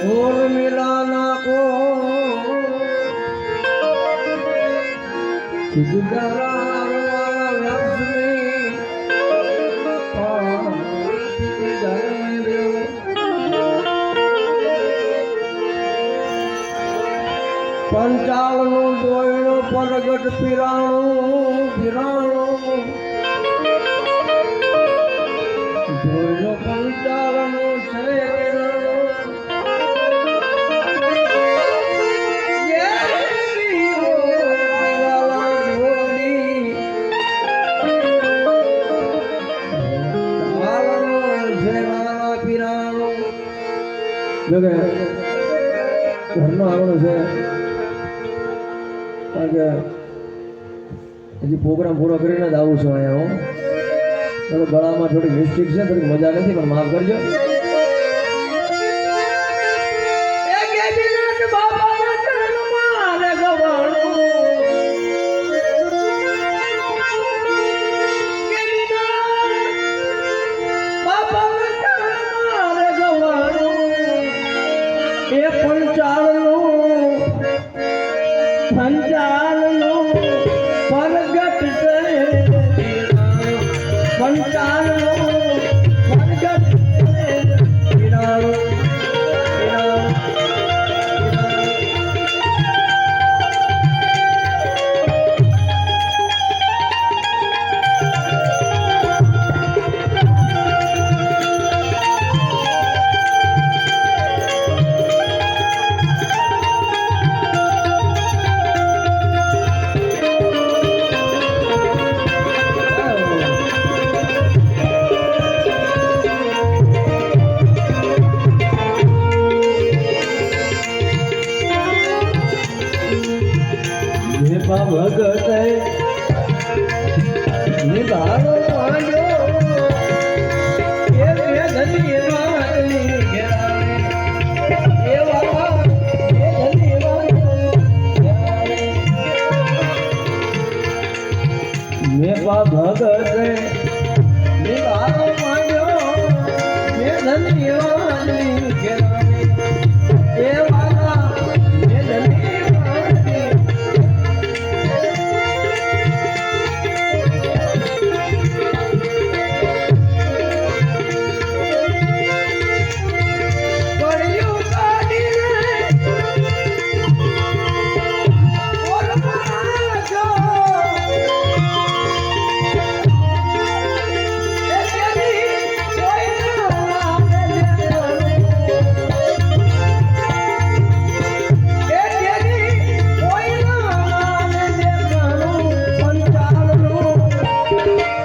उर्मिला को सिद्धरा लक्ष्मी पंचालनु दोयणु परगट पिराणु पिराणु दोयणु पंचालनु छे ઘરનો આંગણો છે કારણ કે હજી પ્રોગ્રામ પૂરો કરીને જ આવું છું અહીંયા હું થોડું ગળામાં થોડી મિસ્ટેક છે થોડી મજા નથી પણ માફ કરજો ભગત નિભારો માંડો એ ધની વાણી ઘેરાવે એવા એ ધની વાણી મેં પા ભગત નિભારો માંડો એ ધની વાણી ઘેરાવે એવા એ ધની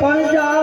पंचाल